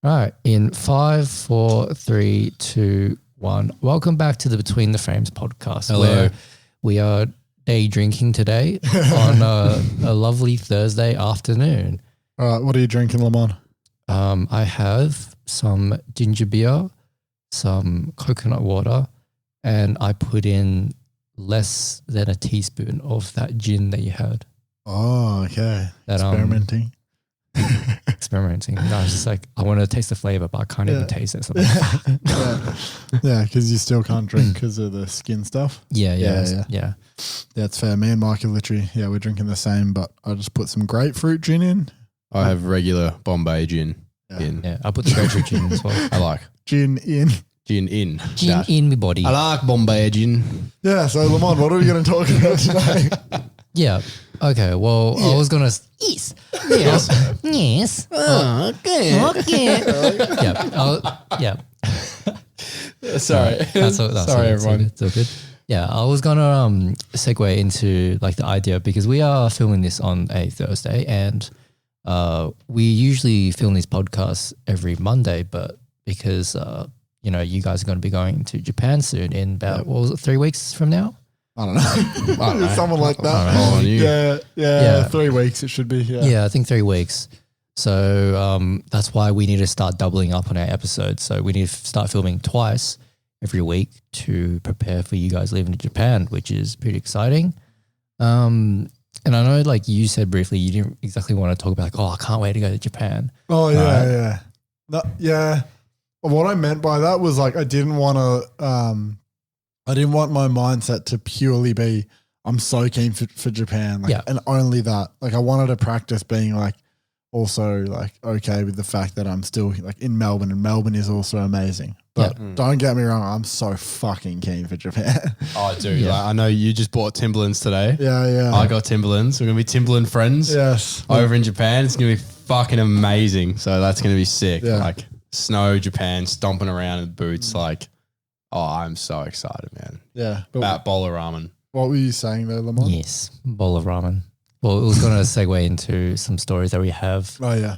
Right. In 5, 4, 3, 2, 1. Welcome back to the Between the Frames podcast. Hello. Where we are day drinking today on a lovely Thursday afternoon. All right, what are you drinking, Limon? I have some ginger beer, some coconut water, and I put in less than a teaspoon of that gin that you had. Oh, okay. That, Experimenting. Experimenting. No, I was just like, I want to taste the flavor, but I can't even taste it. So I'm like, Yeah, because you still can't drink because of the skin stuff. Yeah. That's fair. Me and Mike are literally, we're drinking the same, but I just put some grapefruit gin in. I have regular Bombay gin in. Yeah, I put the grapefruit gin as well. I like Gin in. gin in. Gin in my body. I like Bombay gin. Yeah, so Limon, what are we going to talk about today? Yeah. Okay. Well, I was gonna. Yes. Yes. Okay. Yeah. Sorry. Sorry, everyone. It's all good. Yeah, I was gonna segue into like the idea because we are filming this on a Thursday, and we usually film these podcasts every Monday, but because you guys are going to be going to Japan soon in about what was it, 3 weeks from now? I don't know. Someone like that. Oh, Yeah, 3 weeks it should be. Yeah, I think 3 weeks. So that's why we need to start doubling up on our episodes. So we need to start filming twice every week to prepare for you guys leaving to Japan, which is pretty exciting. And I know, like you said briefly, you didn't exactly want to talk about like, I can't wait to go to Japan. Oh, yeah. What I meant by that was like I didn't want my mindset to purely be I'm so keen for Japan, and only that. Like I wanted to practice being like also like okay with the fact that I'm still like in Melbourne, and Melbourne is also amazing. But don't get me wrong, I'm so fucking keen for Japan. Oh, dude. Like, I know you just bought Timberlands today. Yeah. I got Timberlands. We're going to be Timberland friends. Yes. Over in Japan. It's going to be fucking amazing. So that's going to be sick. Yeah. Like snow, Japan, stomping around in boots. Like, I'm so excited, man. Yeah. But About bowl of ramen. what were you saying there, Lamont? Yes, bowl of ramen. Well, it was going to segue into some stories that we have. Oh, yeah.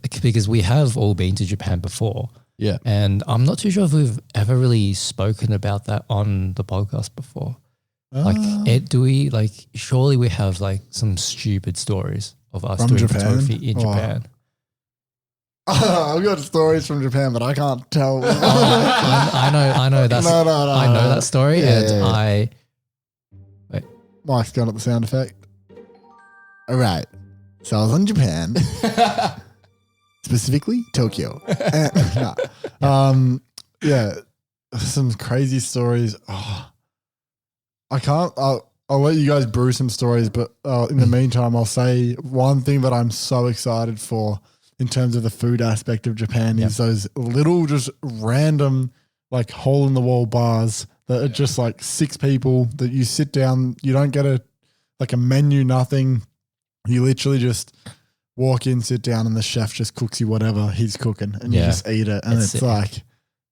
Because we have all been to Japan before. Yeah. And I'm not too sure if we've ever really spoken about that on the podcast before. Surely we have like some stupid stories of us From doing Japan? photography in Japan. I've got stories from Japan, but I can't tell. I know that's No. I know that story, Yeah. Mike's going up the sound effect. All right. So I was in Japan, specifically Tokyo. Some crazy stories. Oh, I can't. I'll let you guys brew some stories, but in the meantime, I'll say one thing that I'm so excited for in terms of the food aspect of Japan is those little, just random, like hole in the wall bars that are just like 6 people that you sit down. You don't get a menu, nothing. You literally just walk in, sit down, and the chef just cooks you whatever he's cooking, and you just eat it, and it's like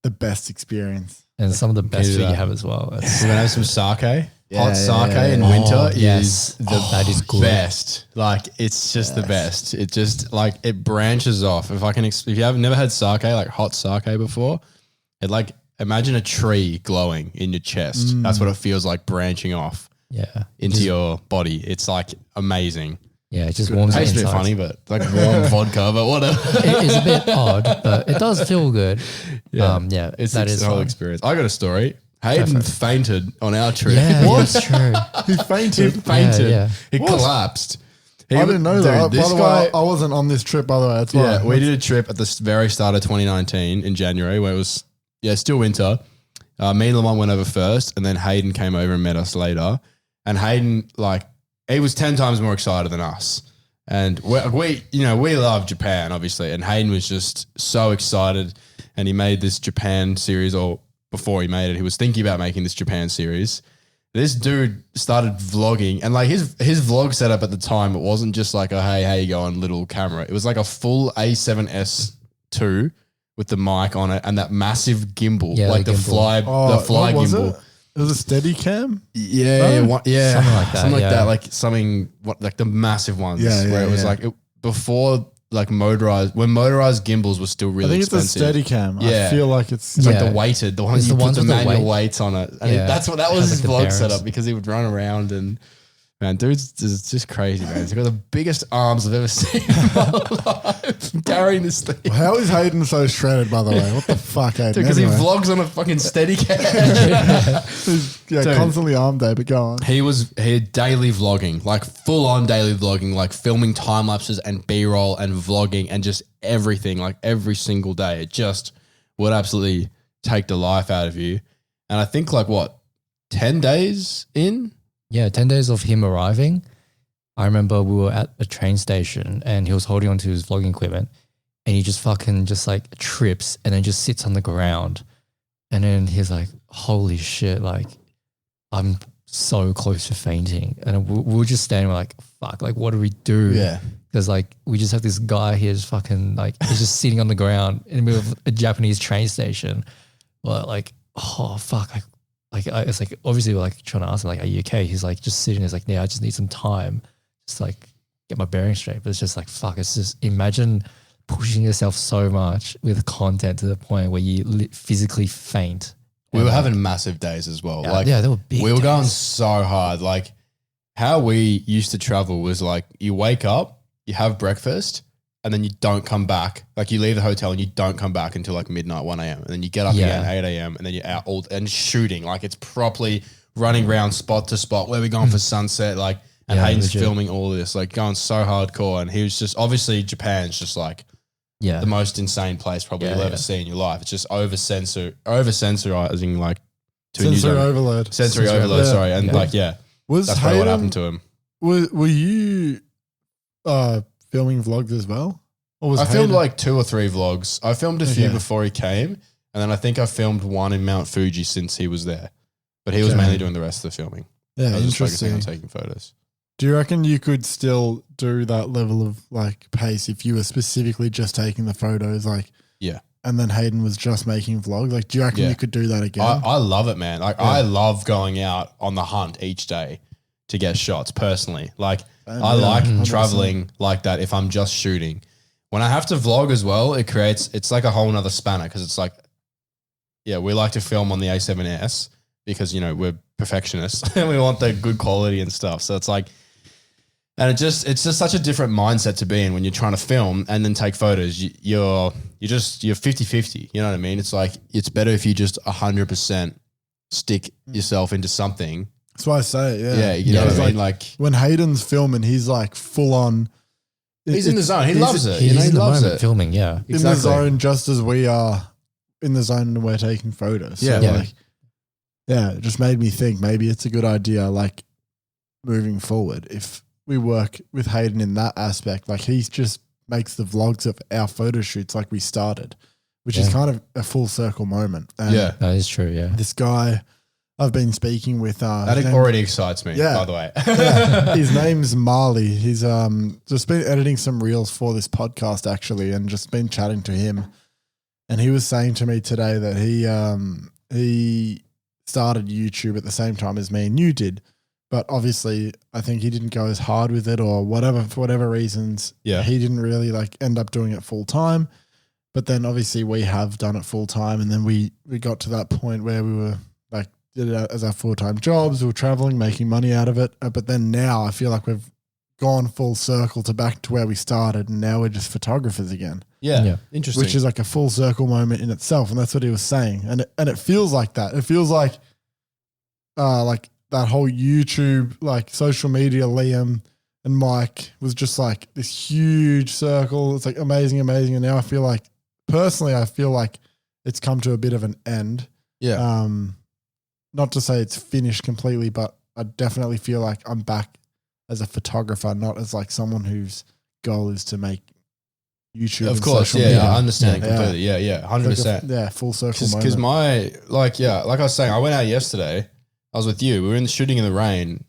the best experience. And some of the best food you have as well. We're going to have some sake. Hot sake in winter is that is good. Best. Like it's just the best. It just like it branches off. If you have never had sake, like hot sake before, it like imagine a tree glowing in your chest. That's what it feels like branching off. Yeah. Into your body. It's like amazing. Yeah, it just warms it. Tastes a bit funny, but like warm vodka, but whatever. It is a bit odd, but it does feel good. It's the whole experience. I got a story. Hayden fainted on our trip. Yeah, that's true. He fainted. He collapsed. I didn't know that. This by the guy, way, I wasn't on this trip, by the way. That's why. We did a trip at the very start of 2019 in January where it was, still winter. Me and Lamont went over first, and then Hayden came over and met us later. And Hayden, he was 10 times more excited than us. And we love Japan, obviously. And Hayden was just so excited. And he made this Japan series, or before he made it, he was thinking about making this Japan series. This dude started vlogging, and his vlog setup at the time, it wasn't just like a, hey, how you going little camera. It was like a full A7S II with the mic on it and that massive gimbal, the fly gimbal. It was a steady cam? Yeah. Something like that. Something like that. Like the massive ones where it was before like motorized gimbals were still really I think expensive. it's a Steadicam. Yeah. I feel like it's Like the weighted, the ones It's you the put ones the with the manual weight. weights on it. And Yeah. that was Has, his like, the vlog bearings. setup because he would run around and man, dude's just crazy, man. He's got the biggest arms I've ever seen in my life carrying this thing. How is Hayden so shredded, by the way? What the fuck, Hayden? Because Anyway. he vlogs on a fucking Steadicam. He's, Dude. constantly arm day, but go on. He had daily vlogging, like full on daily vlogging, like filming time lapses and B-roll and vlogging and just everything, like every single day. It just would absolutely take the life out of you. And I think 10 days in? Yeah, 10 days of him arriving. I remember we were at a train station and he was holding onto his vlogging equipment and he just fucking just like trips and then just sits on the ground. And then he's like, holy shit, like I'm so close to fainting. And we were just standing like, fuck, like what do we do? Yeah. Because like we just have this guy here just fucking like, he's just sitting on the ground in the middle of a Japanese train station. But like, oh fuck, it's like obviously we're like trying to ask him like, are you okay? He's like just sitting. He's like, yeah, I just need some time, just like get my bearings straight. But it's just like fuck. It's just imagine pushing yourself so much with content to the point where you physically faint. We were having massive days as well. Yeah, they were big. We were days. going so hard. Like how we used to travel was like you wake up, you have breakfast, and then you don't come back. Like you leave the hotel and you don't come back until like midnight, 1 a.m. And then you get up again 8 a.m. and then you're out and shooting. Like it's properly running around spot to spot. Where we going for sunset? Like, and Hayden's legit. filming all this, like going so hardcore. And he was just, obviously Japan's just like Yeah, the most insane place probably you'll ever see in your life. It's just over sensorizing, like to Sensory use overload. sensory overload. Yeah. Sorry. And Was that's probably what Hayden, happened to him. were you filming vlogs as well? Or was I filmed Hayden- like 2 or 3 vlogs. I filmed a few Okay. before he came, and then I think I filmed one in Mount Fuji since he was there. But he was Okay. mainly doing the rest of the filming. Yeah, I was just focusing interesting. on taking photos. Do you reckon you could still do that level of like pace if you were specifically just taking the photos, like Yeah. and then Hayden was just making vlogs? Like, do you reckon Yeah. you could do that again? I love it, man. Like I love going out on the hunt each day to get shots personally. Like I like 100%. traveling like that if I'm just shooting. When I have to vlog as well, it's like a whole nother spanner because it's like, yeah, we like to film on the A7S because, we're perfectionists and we want the good quality and stuff. So it's like, and it's just such a different mindset to be in when you're trying to film and then take photos. You're 50-50. You know what I mean? It's like, it's better if you just 100% stick yourself into something. That's why I say it, yeah. Yeah. You know what I mean? Like when Hayden's filming, he's like full on. he's in the zone. He he's- loves it. he's He in the loves moment it. filming. Yeah, in the Exactly. zone just as we are in the zone and we're taking photos. Yeah. So Yeah. like, yeah, it just made me think maybe it's a good idea, like moving forward, if we work with Hayden in that aspect, like he just makes the vlogs of our photo shoots like we started, which is Yeah. kind of a full circle moment. And Yeah. that is true. Yeah, this guy I've been speaking with, That his name- already excites me, Yeah. by the way. yeah, his name's Marley. He's just been editing some reels for this podcast actually, and just been chatting to him. And he was saying to me today that he started YouTube at the same time as me and you did, but obviously I think he didn't go as hard with it or whatever for whatever reasons. Yeah. he didn't really like end up doing it full time. But then obviously we have done it full time, and then we got to that point where we were like did it as our full-time jobs. We were traveling, making money out of it. But then now I feel like we've gone full circle to back to where we started, and now we're just photographers again, Yeah. Interesting. which is like a full circle moment in itself. And that's what he was saying. And it feels like that. It feels like that whole YouTube, like social media, Liam and Mike was just like this huge circle. It's like amazing. And now I feel like, personally, it's come to a bit of an end. yeah. Not to say it's finished completely, but I definitely feel like I'm back as a photographer, not as like someone whose goal is to make YouTube. Of and course. social Yeah. media. I understand Yeah. completely. Yeah. Yeah. 100%. Yeah, full circle Because moment. like I was saying, I went out yesterday. I was with you. We were shooting in the rain,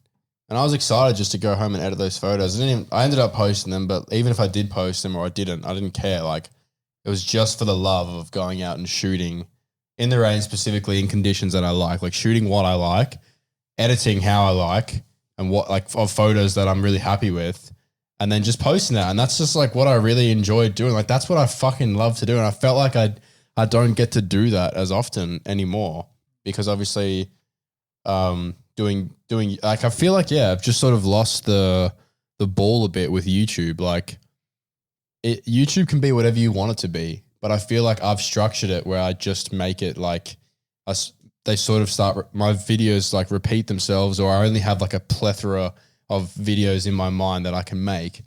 and I was excited just to go home and edit those photos. I ended up posting them, but even if I did post them or I didn't care. Like it was just for the love of going out and shooting in the rain, specifically in conditions that I like shooting what I like, editing how I like, and what like of photos that I'm really happy with, and then just posting that. And that's just like what I really enjoyed doing. Like that's what I fucking love to do. And I felt like I don't get to do that as often anymore because obviously doing like I feel like I've just sort of lost the ball a bit with YouTube. Like YouTube can be whatever you want it to be, but I feel like I've structured it where I just make it like they sort of start my videos like repeat themselves, or I only have like a plethora of videos in my mind that I can make,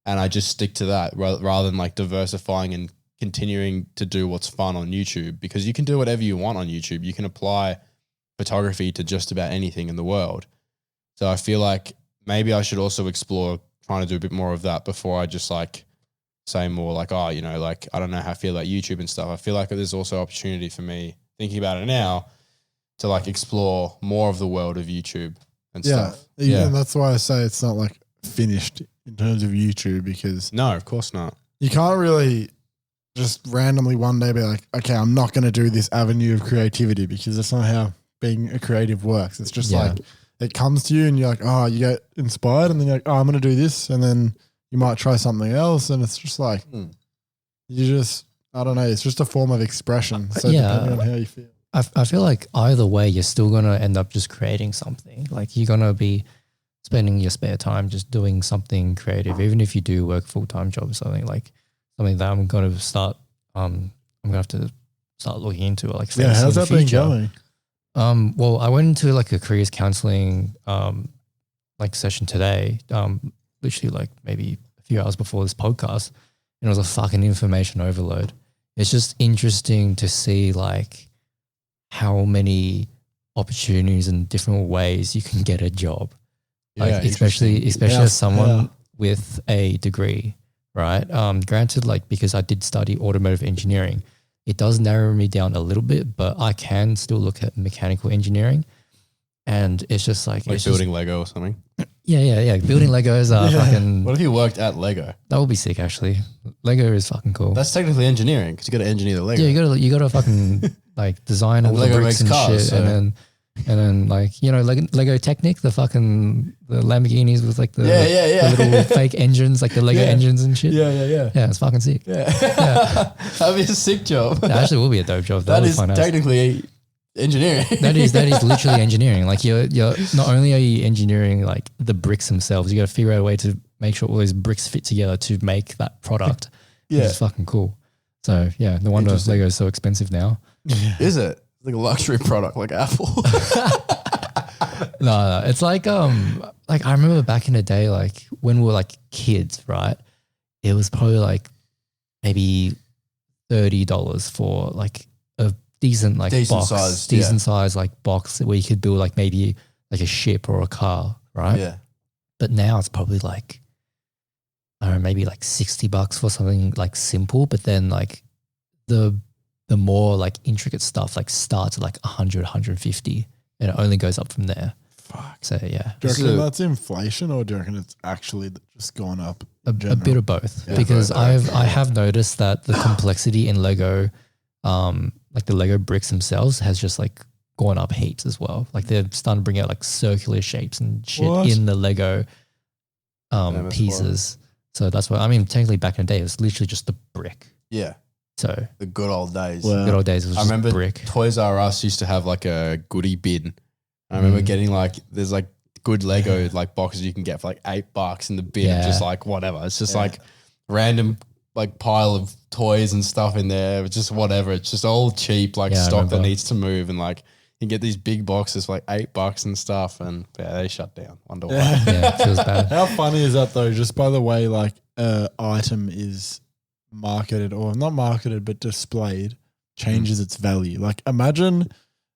and I just stick to that rather than like diversifying and continuing to do what's fun on YouTube, because you can do whatever you want on YouTube. You can apply photography to just about anything in the world. So I feel like maybe I should also explore trying to do a bit more of that before I just like say more like, oh, you know, like I don't know how I feel about YouTube and stuff. I feel like there's also opportunity for me thinking about it now to like explore more of the world of YouTube and stuff. Yeah. And that's why I say it's not like finished in terms of YouTube, because no, of course not. You can't really just randomly one day be like, okay, I'm not going to do this avenue of creativity, because that's not how being a creative works. It's just like it comes to you and you're like, oh, you get inspired and then you're like, oh, I'm going to do this. And then you might try something else. And it's just like, you just, I don't know. It's just a form of expression. So depending on how you feel. I feel like either way, you're still going to end up just creating something. Like you're going to be spending your spare time just doing something creative, even if you do work full-time job or something that I'm going to start, I'm going to have to start looking into it. Like how's that been going? Well, I went into like a careers counseling like session today, literally like maybe a few hours before this podcast, and it was a fucking information overload. It's just interesting to see like how many opportunities and different ways you can get a job. Like especially as someone with a degree, right? Granted, like because I did study automotive engineering, it does narrow me down a little bit, but I can still look at mechanical engineering, and it's just like building Lego or something. Yeah. Building Legos are fucking. What if you worked at Lego? That would be sick, actually. Lego is fucking cool. That's technically engineering because you got to engineer the Lego. Yeah, you got to fucking like design all the Lego bricks makes and cars, shit, so. and then like Lego Technic, the fucking the Lamborghinis with like the little fake engines, like the Lego engines and shit. Yeah, it's fucking sick. Yeah. That'd be a sick job. That actually will be a dope job. That is technically engineering. That is literally engineering. Like you're not only are you engineering like the bricks themselves, you got to figure out a way to make sure all those bricks fit together to make that product. Which is fucking cool. So yeah, no wonder Lego is so expensive now. Is it? Like a luxury product like Apple. No, it's like I remember back in the day, like when we were like kids, right? It was probably like maybe $30 for like a decent size like box where you could build like maybe like a ship or a car, right? Yeah. But now it's probably like I don't know, maybe like $60 for something like simple, but then like the more like intricate stuff like starts at like 100, 150 and it only goes up from there. Fuck. So yeah. Do you reckon that's inflation, or do you reckon it's actually just gone up? A bit of both, because I have noticed that the complexity in Lego, like the Lego bricks themselves has just like gone up heaps as well. Like they're starting to bring out like circular shapes and shit in the Lego pieces. So that's why, I mean, technically back in the day, it was literally just the brick. Yeah. So the good old days. Wow. Good old days. It was I remember brick. Toys R Us used to have like a goodie bin. I remember getting like, there's like good Lego like boxes you can get for like $8 in the bin. Yeah. Just like whatever. It's just like random like pile of toys and stuff in there. It's just whatever. It's just all cheap like stock that needs to move, and like you get these big boxes for like $8 and stuff, and they shut down. Wonder why. Yeah, it feels bad. How funny is that though? Just by the way, like item is marketed, or not marketed but displayed, changes its value. Like imagine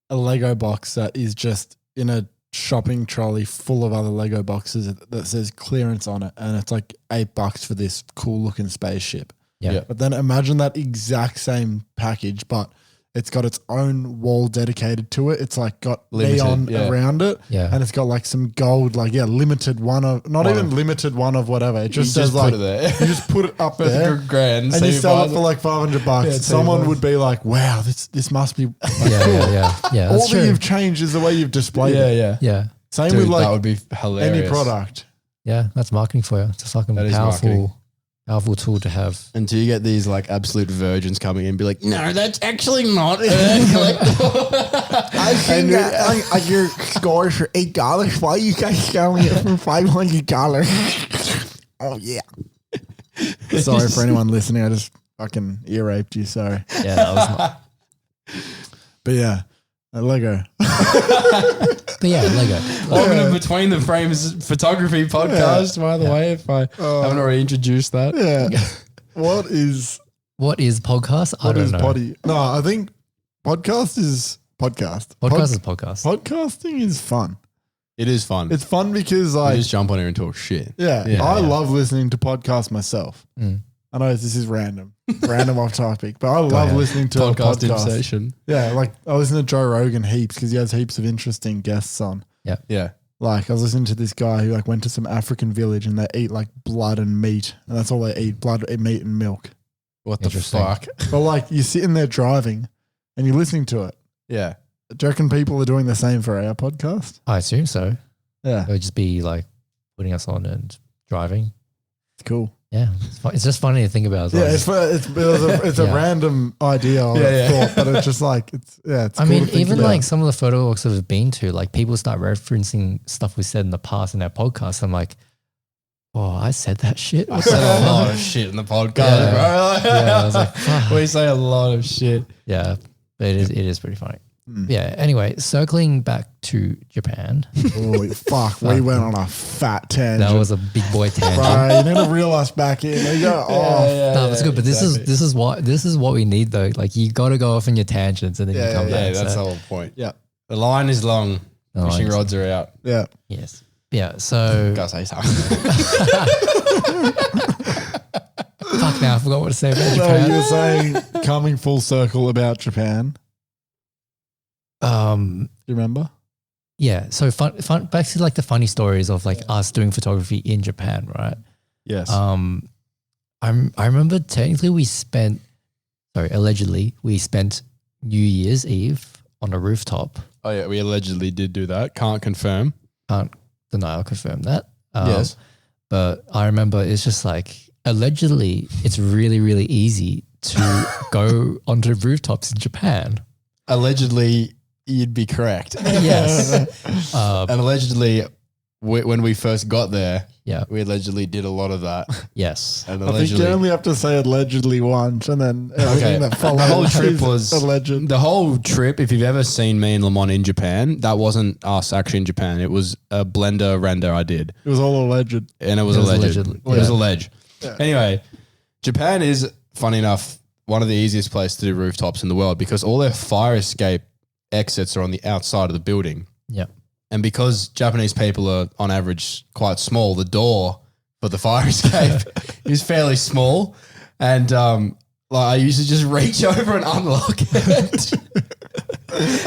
a Lego box that is just in a shopping trolley full of other Lego boxes that says clearance on it, and it's like $8 for this cool looking spaceship. Yeah. But then imagine that exact same package, but it's got its own wall dedicated to it. It's like got neon around it. Yeah. And it's got like some gold, like, limited one of, not even limited one of whatever. It just says like, put it there. you just put it up there grand, and you sell it for like $500. Yeah, someone would be like, wow, this must be like, cool. Yeah. All That's that true. you've changed is the way you've displayed it. Yeah. Same Dude, with like that would be hilarious. any product. Yeah, that's marketing for you. It's a fucking That is marketing. powerful tool to have. Until you get these like absolute virgins coming in and be like, no, that's actually not collectible. I think that your scores for $8. Why are you guys selling it for $500? Oh yeah. Sorry for anyone listening. I just fucking ear raped you. Sorry. Yeah, that was not. But yeah, Lego. But yeah, Lego. Welcome to Between the Frames photography podcast, by the way, if I haven't already introduced that. Yeah. What is podcast? I what don't is know. potty? No, I think podcast is podcast. Podcast is podcast. Podcasting is fun. It is fun. It's fun because You like just jump on here and talk shit. I Yeah. love listening to podcasts myself. Mm. I know this is random off topic, but I love ahead. listening to a Podcast podcast. conversation. Yeah, like I listen to Joe Rogan heaps because he has heaps of interesting guests on. Yeah. Like I was listening to this guy who like went to some African village and they eat like blood and meat, and that's all they eat: blood, meat, and milk. What the Interesting. fuck? But like you're sitting there driving and you're listening to it. Yeah. Do you reckon people are doing the same for our podcast? I assume so. Yeah, It would just be like putting us on and driving. it's cool. Yeah, it's just funny to think about. As well. Yeah, it's a Yeah. random idea or Yeah. thought, but it's just like it's I cool mean, to think even about. like some of the photo walks that we've been to, like people start referencing stuff we said in the past in our podcast. I'm like, oh, I said that shit. I said a lot of shit in the podcast, Yeah. bro. Yeah, I was like, fuck. We say a lot of shit. Yeah, but it is pretty funny. Mm. Yeah. Anyway, circling back to Japan, Oh, fuck, we went on a fat tangent. that was a big boy tangent. Bro, you need to reel us back in. You go, No, that's good. But this is what we need though. Like you got to go off on your tangents and then you come Yeah, back. that's so. the whole point. Yeah. The line is long. The Fishing line's- rods are out. yeah. Yes. Yeah. So Gotta say something. fuck now. I forgot what to say about So Japan. you were saying coming full circle about Japan. Do you remember? Yeah. So fun. Back to like the funny stories of like us doing photography in Japan, right? Yes. I remember technically allegedly we spent New Year's Eve on a rooftop. Oh yeah, we allegedly did do that. Can't confirm. Can't deny or confirm that. Yes. But I remember it's just like allegedly it's really, really easy to go onto rooftops in Japan. Allegedly, you'd be correct. Yes. And allegedly, when we first got there, Yeah. we allegedly did a lot of that. Yes. And I think allegedly, you only have to say allegedly once, and then everything that follows. the whole trip is was alleged. The whole trip, if you've ever seen me and Limon in Japan, that wasn't us actually in Japan. It was a blender render I did. It was all alleged. And it was It was alleged. allegedly, It was yeah. alleged. Yeah. Anyway, Japan is, funny enough, one of the easiest places to do rooftops in the world because all their fire escape exits are on the outside of the building. Yeah. And because Japanese people are on average quite small, the door for the fire escape is fairly small. And like I used to just reach over and unlock it.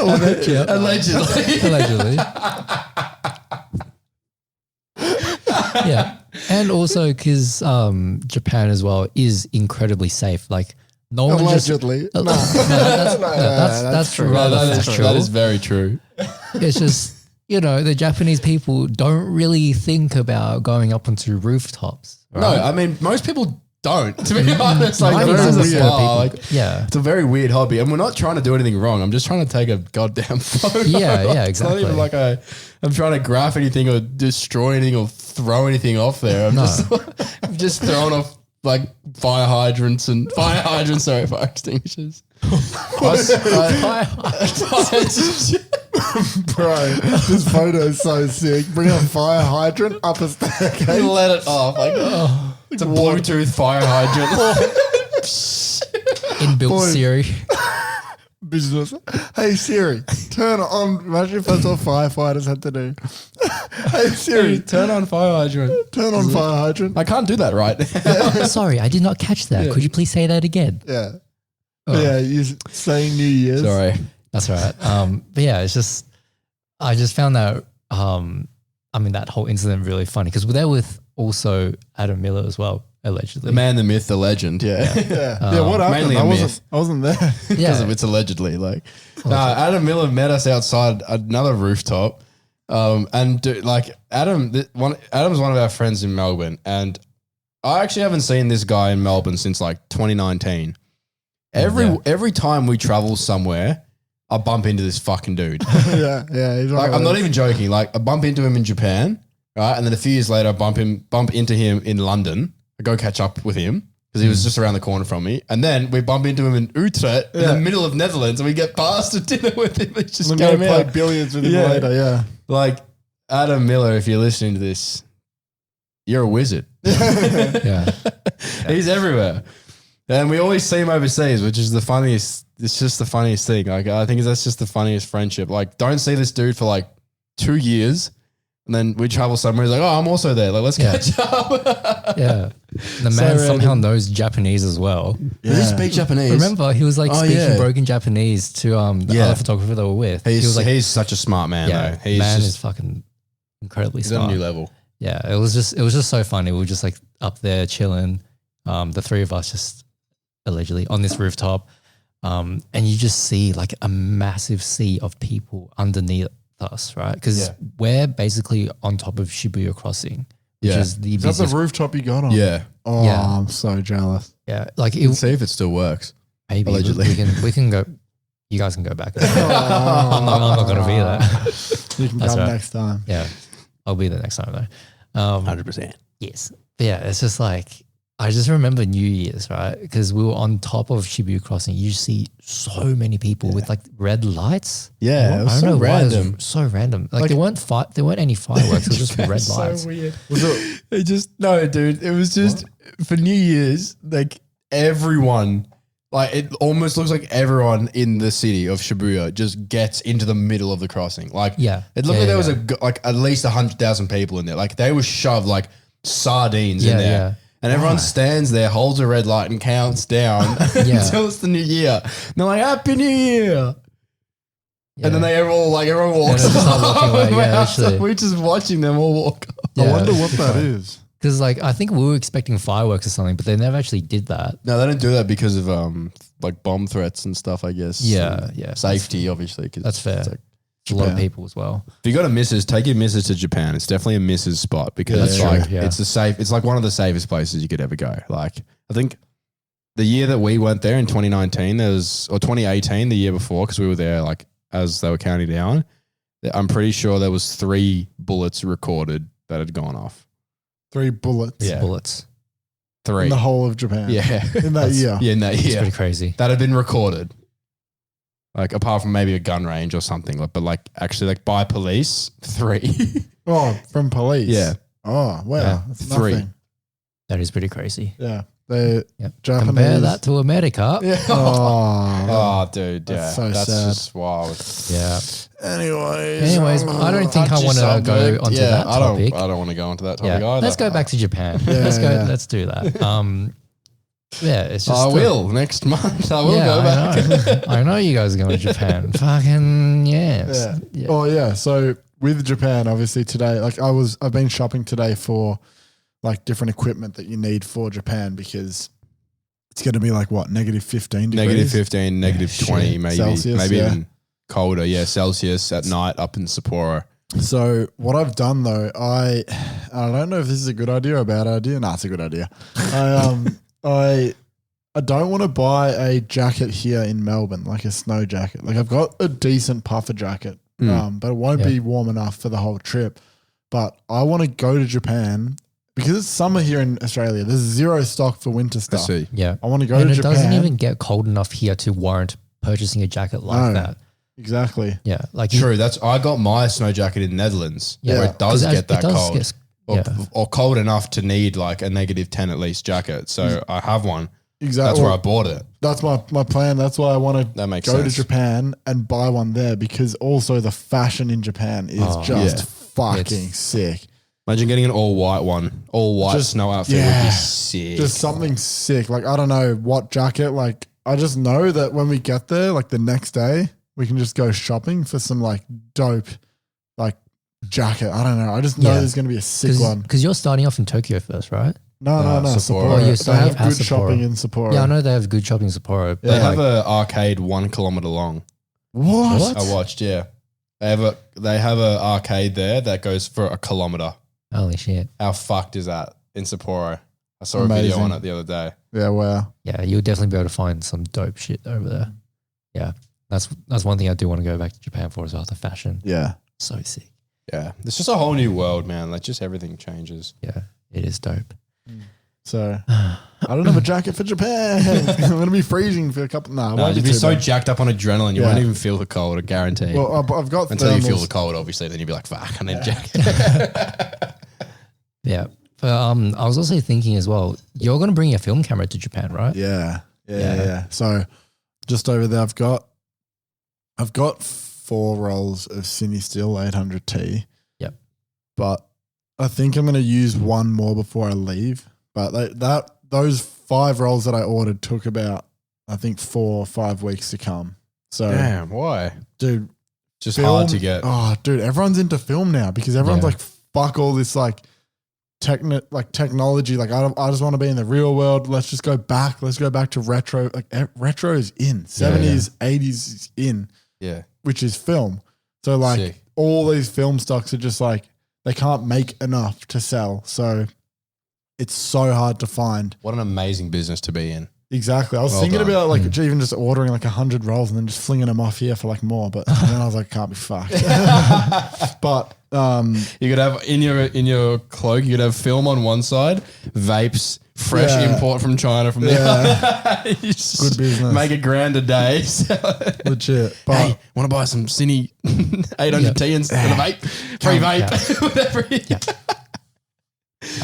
Allegedly. Allegedly. Yeah. And also because Japan as well is incredibly safe. Like no one just Allegedly. that's true. No, That's true. true. That is very true. It's just, the Japanese people don't really think about going up onto rooftops. Right? No, I mean, most people don't, to be honest. Like, Ninety this is a percent of spa. people- Like, yeah. it's a very weird hobby. And we're not trying to do anything wrong. I'm just trying to take a goddamn photo. Yeah, It's not exactly. even like I'm trying to graph anything or destroy anything or throw anything off there. I'm just throwing off like fire extinguishers. Bro, this photo is so sick. Bring a fire hydrant up a staircase. Let it off. Like, it's a Bluetooth fire hydrant. Inbuilt Boy. Siri. Business. Hey Siri, turn on. Imagine if that's what firefighters had to do. Hey Siri, Turn on fire hydrant. turn on fire hydrant. I can't do that right now. Oh, sorry, I did not catch that. Could you please say that again? Yeah. Oh. Yeah, you're saying New Year's. Sorry. That's right. But yeah, it's just, I just found that, that whole incident really funny because we're there with also Adam Miller as well, allegedly. The man, the myth, the legend. Yeah. Yeah. What happened? mainly a myth. I wasn't there. Because Yeah. of it's allegedly. Like, Adam Miller met us outside another rooftop And dude, like Adam's one of our friends in Melbourne, and I actually haven't seen this guy in Melbourne since like 2019. Every time we travel somewhere, I bump into this fucking dude. yeah. He's Like, I'm not even joking. Like I bump into him in Japan, right? And then a few years later, I bump into him in London. I go catch up with him because he was just around the corner from me. And then we bump into him in Utrecht in the middle of Netherlands, and we get past to dinner with him. It's just going to play billiards with him later. Yeah. Like Adam Miller, if you're listening to this, you're a wizard. Yeah. He's everywhere. And we always see him overseas, which is the funniest. It's just the funniest thing. Like, I think that's just the funniest friendship. Like, don't see this dude for like 2 years, and then we travel somewhere. He's like, oh, I'm also there. Like, let's catch up. Yeah. The man somehow knows Japanese as well. Does he speak Japanese? Remember, he was like speaking broken Japanese to the other photographer that we're with. He's such a smart man, though. He's is fucking incredibly smart. He's on a new level. Yeah, it was just so funny. We were just like up there chilling, the three of us just allegedly on this rooftop, and you just see like a massive sea of people underneath us, right? Because we're basically on top of Shibuya Crossing, which is the busiest. Is that the rooftop you got on? Yeah. Oh, yeah. I'm so jealous. Yeah, like let's see if it still works. Maybe allegedly we can go. You guys can go back. I'm not going to be there. You can come next time. Yeah, I'll be there next time though. 100%. Yes. But yeah, it's just like, I just remember New Year's, right? Because we were on top of Shibuya Crossing. You see so many people with like red lights. Yeah, it was so random. It was so random. Like there weren't any fireworks. It was just red lights. So weird. Dude. It was just for New Year's, like everyone, like it almost looks like everyone in the city of Shibuya just gets into the middle of the crossing. Like, it looked like there was like at least 100,000 people in there. Like they were shoved like sardines in there. Yeah. And everyone stands there, holds a red light and counts down until it's the new year. And they're like, Happy New Year. Yeah. And then everyone walks off. We're just watching them all walk off. I wonder what that is. Because like I think we were expecting fireworks or something, but they never actually did that. No, they don't do that because of like bomb threats and stuff, I guess. Yeah. Safety, obviously. That's fair. It's like a lot of people as well. If you got a missus, take your missus to Japan. It's definitely a missus spot because it's like one of the safest places you could ever go. Like I think the year that we went there in 2019, or 2018, the year before, because we were there like as they were counting down, I'm pretty sure there was 3 bullets recorded that had gone off. 3 bullets. Yeah. Bullets. 3. In the whole of Japan. Yeah. In that year. Yeah, in that year. It's pretty crazy. That had been recorded. Like apart from maybe a gun range or something, but like actually like by police, 3. Oh, from police. Yeah. Oh, wow. Yeah. That's 3. nothing. That is pretty crazy. Yeah. They Japanese. Compare that to America. Yeah. Oh, dude. Yeah. That's so That's sad. just wild. Yeah. Anyways, I don't think I want to go onto that topic. I don't want to go onto that topic either. Let's go back to Japan. Let's do that. It's just. I will next month. I will go back. I know you guys are going to Japan. Fucking yes. Yeah. Oh yeah. So with Japan, obviously today, like I've been shopping today for like different equipment that you need for Japan because it's going to be like what, -15 degrees? -15, -20, maybe Celsius, maybe even colder. Yeah, Celsius at night up in Sapporo. So what I've done though, I don't know if this is a good idea or a bad idea. Nah, it's a good idea. I don't want to buy a jacket here in Melbourne, like a snow jacket. Like I've got a decent puffer jacket, but it won't be warm enough for the whole trip. But I want to go to Japan because it's summer here in Australia. There's 0 stock for winter stuff. I see. Yeah. I want to go to Japan. And it doesn't even get cold enough here to warrant purchasing a jacket like that. Exactly. Yeah. Like True. I got my snow jacket in the Netherlands where it does get that cold. Or cold enough to need like a -10 at least jacket. So I have one. Exactly. That's where I bought it. That's my plan. That's why I want to go to Japan and buy one there because also the fashion in Japan is fucking sick. Imagine getting an all white one. All white snow outfit would be sick. Just something sick. Like, I don't know what jacket. Like, I just know that when we get there, like the next day, we can just go shopping for some like dope, like jacket. I don't know. I just know there's going to be a sick one. Because you're starting off in Tokyo first, right? No. Sapporo. They have good shopping in Sapporo. Yeah, I know they have good shopping in Sapporo. They have an arcade 1 kilometer long. What? I watched, They have a arcade there that goes for a kilometer. Holy shit. How fucked is that in Sapporo? I saw a Amazing. video on it the other day. Yeah, wow. Yeah, you'll definitely be able to find some dope shit over there. Yeah. That's one thing I do want to go back to Japan for as well, the fashion. Yeah. So sick. Yeah. It's just a whole new world, man. Like just everything changes. Yeah, it is dope. So I don't have a jacket for Japan. I'm going to be freezing for a couple. No, you'd be so jacked up on adrenaline, you won't even feel the cold, I guarantee. Well, I've got until you feel thermals. the cold, obviously, then you'd be like, fuck, I need a jacket. Yeah. But I was also thinking as well, you're going to bring your film camera to Japan, right? Yeah. So just over there, I've got 4 rolls of Cine Steel 800T. Yep. But I think I'm going to use one more before I leave. But those 5 rolls that I ordered took about, I think, 4 or 5 weeks to come. So Damn, why? dude, Just film, hard to get. Oh, dude, everyone's into film now because everyone's like, fuck all this technology. Like I just want to be in the real world. Let's just go back. Let's go back to retro. Like retro is in. 70s, 80s is in. Yeah. Which is film. So like Sick. all these film stocks are just like they can't make enough to sell. So it's so hard to find. What an amazing business to be in. Exactly. I was Well thinking done. about like even just ordering like 100 rolls and then just flinging them off here for like more. But then I was like, can't be fucked. But You could have in your cloak, you could have film on one side, vapes, fresh import from China from the other. You just Good business. Make $1,000 a day. legit. But Hey, want to buy some Cine 800T and a vape? Free vape. Whatever.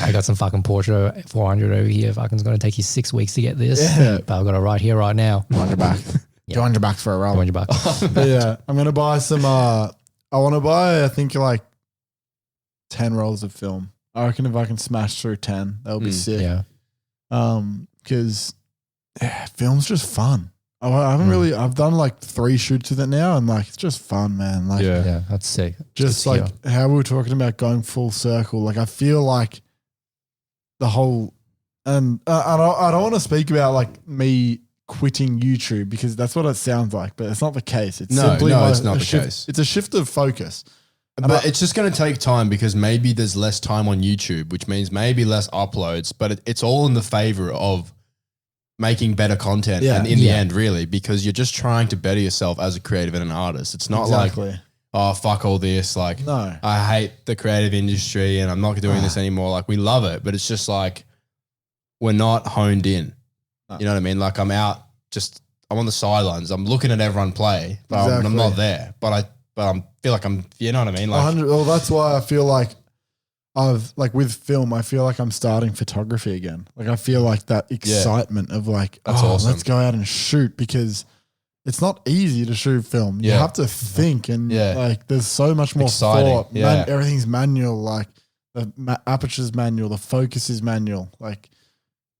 I got some fucking Porsche 400 over here. Fucking it's going to take you 6 weeks to get this. Yeah. But I've got it right here, right now. 200 bucks. Yeah. 200 bucks for a roll. $200. But yeah, I'm going to buy some, I want to buy, I think like 10 rolls of film. I reckon if I can smash through 10, that'll be sick. Yeah. Because film's just fun. I haven't really, I've done like 3 shoots with it now and like, it's just fun, man. Like, Yeah, that's sick. just like how we were talking about going full circle. Like, I feel like the whole, and I don't want to speak about like me quitting YouTube because that's what it sounds like, but it's not the case. It's simply it's not the case. It's a shift of focus. But it's just going to take time because maybe there's less time on YouTube, which means maybe less uploads, but it's all in the favor of making better content and in the end, really, because you're just trying to better yourself as a creative and an artist. It's not like, oh, fuck all this. Like, No. I hate the creative industry and I'm not doing this anymore. Like, we love it, but it's just like, we're not honed in. You know what I mean? Like, I'm out I'm on the sidelines. I'm looking at everyone play, but I'm not there. But I feel like I'm, you know what I mean? Like, well, that's why I feel like with film, I feel like I'm starting photography again. Like I feel like that excitement of like, That's awesome. Let's go out and shoot because it's not easy to shoot film. You have to think and like there's so much more Exciting. thought. Yeah. Everything's manual. Like the aperture's manual, the focus is manual. Like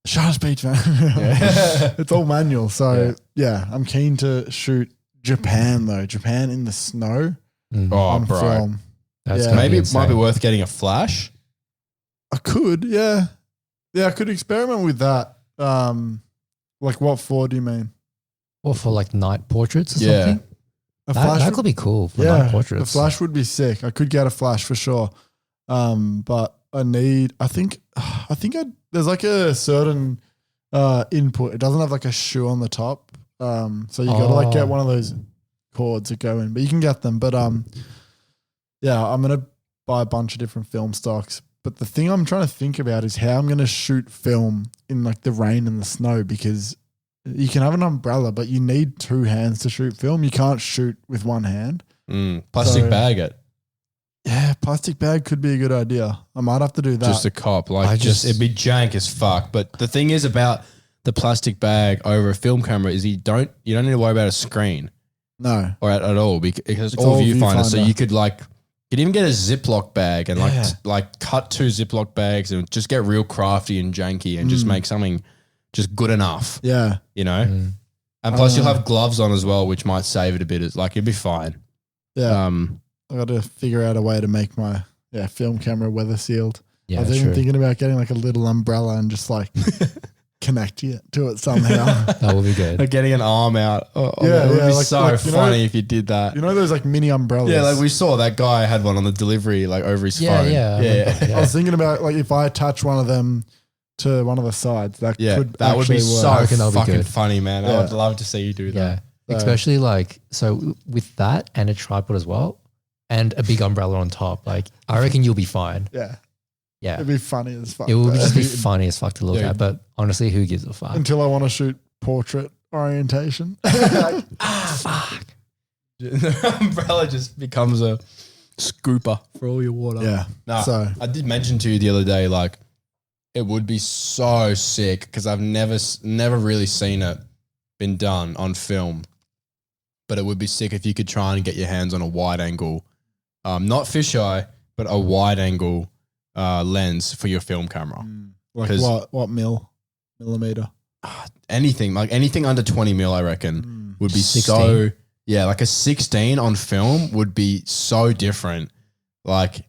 the shutter speed's manual. It's all manual. So yeah, I'm keen to shoot Japan though. Japan in the snow on film. That's maybe it might be worth getting a flash. I could, yeah. I could experiment with that. Like what for do you mean? Or for like night portraits or something. That could be cool for night portraits. The flash would be sick. I could get a flash for sure. But I think there's like a certain input. It doesn't have like a shoe on the top. So you got to like get one of those cords that go in, but you can get them. But yeah, I'm going to buy a bunch of different film stocks. But the thing I'm trying to think about is how I'm going to shoot film in like the rain and the snow because you can have an umbrella, but you need 2 hands to shoot film. You can't shoot with one hand. Plastic bag it. Yeah, plastic bag could be a good idea. I might have to do that. Just a cop. Like it'd be jank as fuck. But the thing is about the plastic bag over a film camera is you don't need to worry about a screen. No. Or at all because it's all all viewfinder. So viewfinder. you could you'd even get a Ziploc bag and like cut 2 Ziploc bags and just get real crafty and janky and just make something just good enough. Yeah. You know? And plus you'll have gloves on as well, which might save it a bit. It's like it'd be fine. Yeah. I got to figure out a way to make my film camera weather sealed. Yeah, I was even thinking about getting like a little umbrella and just like connect you to it somehow. That would be good. Like getting an arm out. Yeah, it would yeah, be like- so like, you know- funny if you did that. You know those like mini umbrellas? Yeah, like we saw that guy had one on the delivery, like over his Yeah, phone. yeah, I remember, I was thinking about like if I attach one of them to one of the sides, that Yeah, could that would be actually work. so I reckon that'll be fucking good. funny, man. I Yeah. would love to see you do Yeah. that. Especially like, so with that and a tripod as well and a big umbrella on top, like I reckon you'll be fine. Yeah, Yeah. it'd be funny as fuck. It will though. just be funny as fuck to look Dude. at, but honestly, who gives a fuck? Until I want to shoot portrait orientation. Fuck. The umbrella just becomes a scooper for all your water. Yeah. Nah, So I did mention to you the other day, like it would be so sick because I've never really seen it been done on film, but it would be sick if you could try and get your hands on a wide angle, not fisheye, but a wide angle lens for your film camera. like 'Cause- what millimeter? Anything under 20 mil, I reckon, would be 16. like a 16 on film would be so different. Like,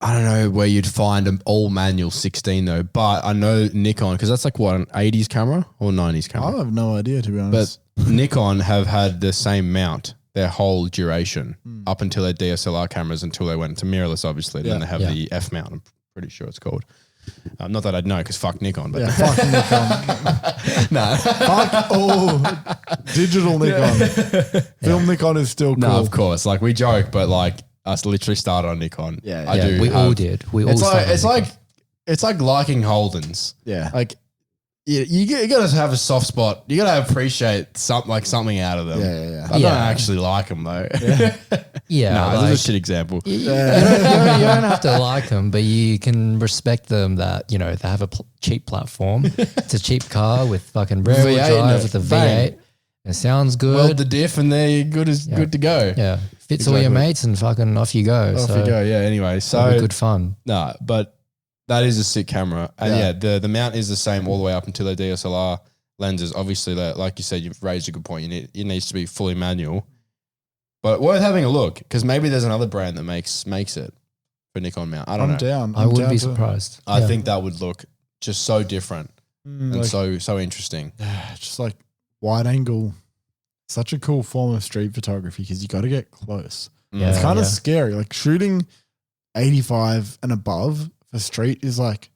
I don't know where you'd find an all manual 16 though, but I know Nikon, because that's like what, an 80s camera or 90s I camera? have no idea, to be honest. But Nikon have had the same mount their whole duration Hmm. up until their DSLR cameras, until they went to mirrorless, obviously. Then Yeah. they have Yeah. the F mount, I'm pretty sure it's called. Not that I'd know because fuck Nikon, but yeah, fucking Nikon. no. Fuck digital Nikon. Film Nikon is still cool. No, of course. Like we joke, but like us literally started on Nikon. Yeah, I Yeah, do. we all have- did. We all It's started like on Nikon. it's like liking Holdens. Yeah. Like you got to have a soft spot. You got to appreciate something out of them. Yeah. I don't Yeah. actually like them though. Yeah, no, like, this is a shit example. you don't have to like them, but you can respect them that, you know, they have a cheap platform. It's a cheap car with fucking rear wheel V8 in drive it. with a Bang. V8. It sounds good. Weld the diff and they're good to go. Yeah. Fits all your Exactly. mates and fucking off you go. Off so you go. Yeah. Anyway, it'll be so good fun. no, but that is a sick camera, and Yeah. the mount is the same all the way up until the DSLR lenses. Obviously, like you said, you've raised a good point. It needs to be fully manual, but worth having a look because maybe there's another brand that makes it for Nikon mount. I don't know. I'm down. I I'm wouldn't down be to- surprised. I Yeah. think that would look just so different and like, so interesting. just like wide angle. Such a cool form of street photography because you got to get close. Yeah. It's kind of scary. Like shooting 85 and above for street is like,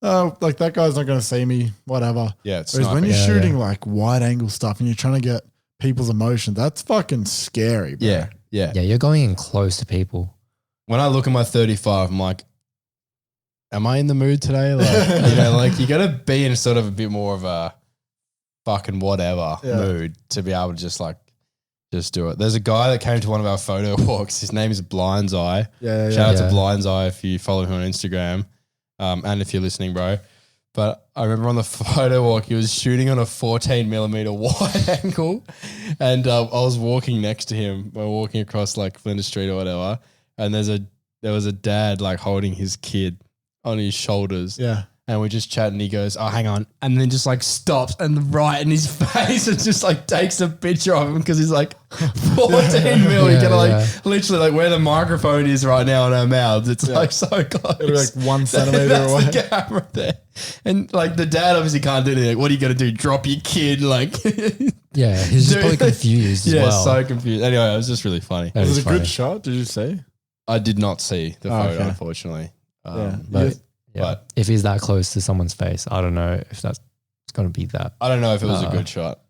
oh, like that guy's not going to see me, whatever. Yeah, it's Whereas when sniping. you're Yeah, shooting like wide angle stuff and you're trying to get people's emotion, that's fucking scary, bro. yeah. Yeah, you're going in close to people. When I look at my 35, I'm like, am I in the mood today? Like, like you got to be in sort of a bit more of a fucking whatever mood to be able to just do it. There's a guy that came to one of our photo walks. His name is Blind's Eye. Yeah. Shout out Yeah. to Blind's Eye if you follow him on Instagram, and if you're listening, bro. But I remember on the photo walk, he was shooting on a 14mm wide angle, and I was walking next to him. We're walking across like Flinders Street or whatever, and there was a dad like holding his kid on his shoulders. Yeah. And we're just chatting. He goes, "Oh, hang on," and then just like stops and right in his face and just like takes a picture of him because he's like 14 mil. You Yeah, gotta like yeah. literally like where the microphone is right now in our mouths. It's like so close. It'll be like 1 centimeter That's away. the camera there, and like the dad obviously can't do anything. Like, what are you gonna do? Drop your kid? Like, Yeah, he's just Dude. probably confused as yeah, well. so confused. Anyway, it was just really funny. That Was is it a funny. good shot? Did you see? I did not see the Oh, photo, okay. unfortunately. But yeah, But- if he's that close to someone's face, I don't know if that's going to be that. I don't know if it was a Uh, good shot,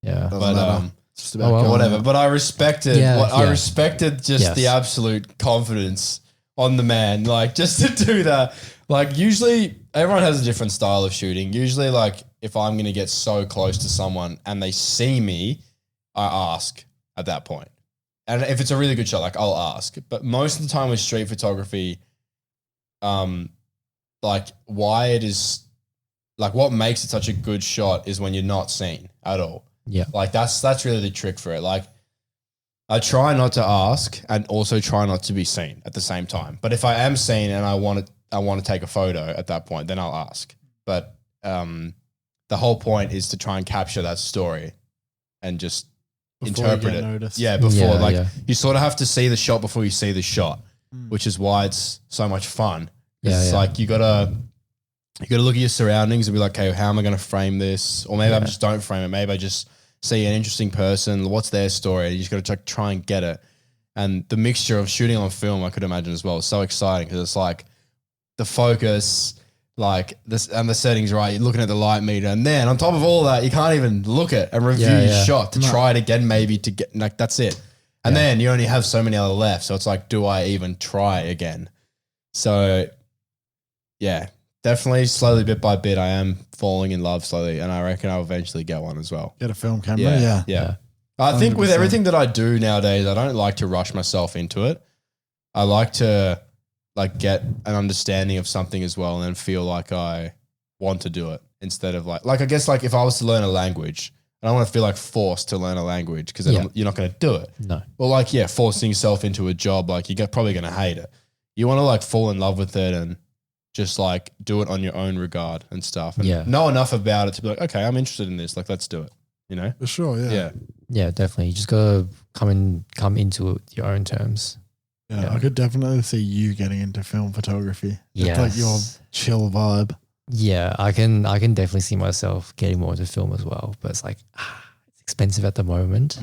Yeah. Doesn't but matter. It's just about well, going whatever. out. But I respected Yeah, I yeah. respected just Yes. the absolute confidence on the man. Like just to do that. Like usually everyone has a different style of shooting. Usually like if I'm gonna get so close to someone and they see me, I ask at that point. And if it's a really good shot, like I'll ask. But most of the time with street photography, like why it is like what makes it such a good shot is when you're not seen at all. Yeah. Like that's really the trick for it. Like I try not to ask and also try not to be seen at the same time. But if I am seen and I want to take a photo at that point, then I'll ask. But the whole point is to try and capture that story and just Before you interpret get it. noticed. Yeah, before Yeah. you sort of have to see the shot before you see the shot, which is why it's so much fun. Yeah, It's yeah. like you gotta you got to look at your surroundings and be like, okay, how am I going to frame this? Or maybe I just don't frame it. Maybe I just see an interesting person. What's their story? You just got to try and get it. And the mixture of shooting on film, I could imagine as well, is so exciting because it's like the focus, like this, and the settings right. You're looking at the light meter, and then on top of all that, you can't even look at and review your shot to try it again, maybe to get like that's it. And then you only have so many other left, so it's like, do I even try again? So, yeah, definitely slowly, bit by bit, I am falling in love slowly, and I reckon I'll eventually get one as well. Get a film camera, yeah. I think with everything that I do nowadays, I don't like to rush myself into it. I like to like get an understanding of something as well and then feel like I want to do it instead of like I guess like if I was to learn a language, I don't want to feel like forced to learn a language because you're not going to do it. No. Well, like, forcing yourself into a job, like you're probably going to hate it. You want to like fall in love with it and just like do it on your own regard and stuff and know enough about it to be like, okay, I'm interested in this. Like, let's do it. You know? For sure, yeah. Yeah, definitely. You just gotta come into it with your own terms. Yeah, I could definitely see you getting into film photography. Yeah, it's like your chill vibe. Yeah, I can definitely see myself getting more into film as well. But it's like it's expensive at the moment.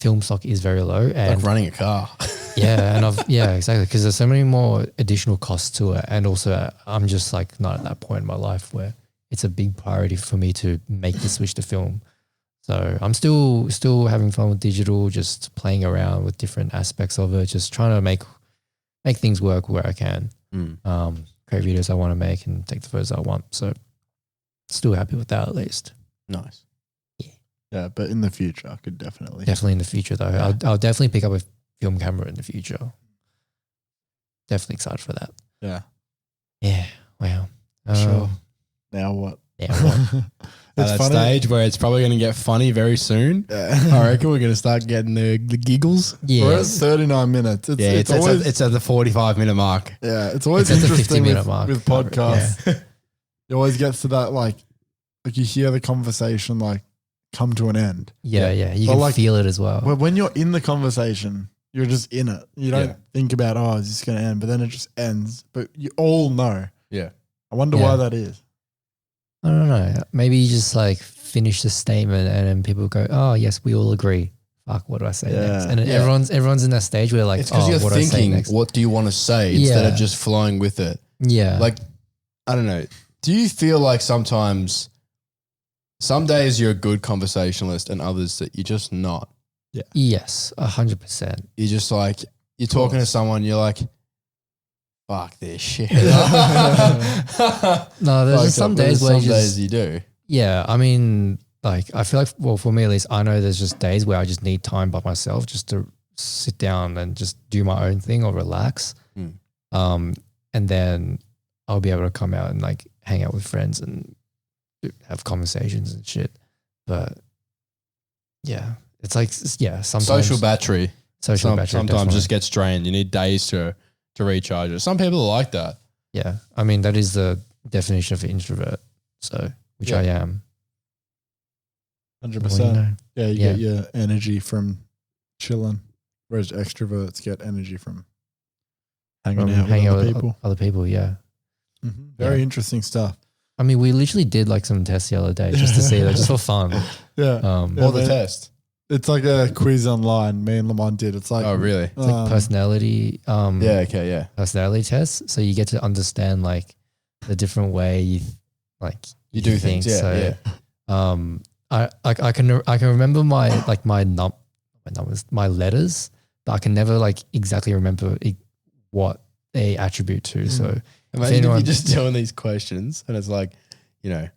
Film stock is very low, and like running a car. Exactly. Because there's so many more additional costs to it, and also I'm just like not at that point in my life where it's a big priority for me to make the switch to film. So I'm still having fun with digital, just playing around with different aspects of it, just trying to make things work where I can. Create videos I want to make and take the photos I want. So still happy with that at least. Nice. Yeah, but in the future, I could definitely in the future though. Yeah. I'll definitely pick up a film camera in the future. Definitely excited for that. Yeah. Yeah. Wow. Sure. Now what? Yeah. What? It's at that funny. stage where it's probably going to get funny very soon. I reckon we're going to start getting the giggles. Yeah. We're at 39 minutes. It's always it's at the 45-minute mark. yeah. It's always It's at the interesting 50-minute mark. with podcasts. It always gets to that like you hear the conversation like come to an end. Yeah. You But can like- feel it as well. But when you're in the conversation, you're just in it. You don't think about is this going to end? But then it just ends. But you all know. Yeah. I wonder Yeah. why that is. I don't know. Maybe you just like finish the statement and then people go, "Oh, yes, we all agree." Fuck, what do I say next? And then everyone's in that stage where like, It's because you're what do I say thinking, next? what do you want to say instead of just flowing with it? Yeah. Like, I don't know. Do you feel like sometimes some days you're a good conversationalist and others that you're just not? Yes, 100%. You're just like, you're talking to someone, you're like, fuck this shit. No, there's just some days where some days you do. Yeah, I mean, like I feel like, well, for me at least, I know there's just days where I just need time by myself just to sit down and just do my own thing or relax. And then I'll be able to come out and like hang out with friends and have conversations and shit. But yeah, it's like, sometimes Social battery. battery Sometimes definitely. just gets drained. You need days to recharge it. Some people are like that. Yeah, I mean, that is the definition of an introvert. So, which I am. 100%. Well, you know. Yeah, you get your energy from chilling, whereas extroverts get energy from hanging out with other people. Other people, yeah. Very interesting stuff. I mean, we literally did like some tests the other day just to see that, just for fun. Yeah. Or the test. It's like a quiz online. Me and Limon did. It's like Oh, really? It's like personality. Personality tests. So you get to understand like the different way you do things. Yeah, I can remember my numbers, my letters, but I can never like exactly remember what they attribute to. So imagine if you're just doing these questions and it's like, you know,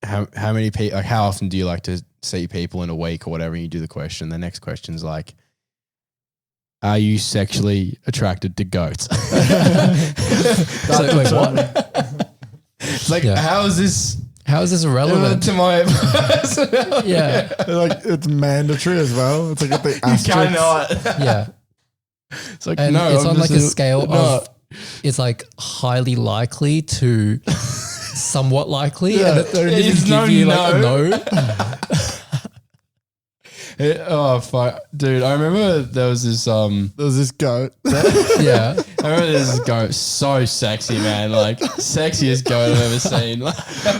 how many people, like how often do you like to see people in a week or whatever, and you do the question. The next question's like, are you sexually attracted to goats? So, wait, what? It's like, how is this relevant to my personality? Yeah. like it's mandatory as well. It's like at the You asterisk. cannot. Yeah. It's like, And no. it's I'm on like just a scale of, it's like highly likely to somewhat likely. Yeah. And it only There's give no you like a no. no. Oh fuck, dude! I remember there was this goat. Yeah. I remember this goat, so sexy, man. Like sexiest goat I've ever seen. Like,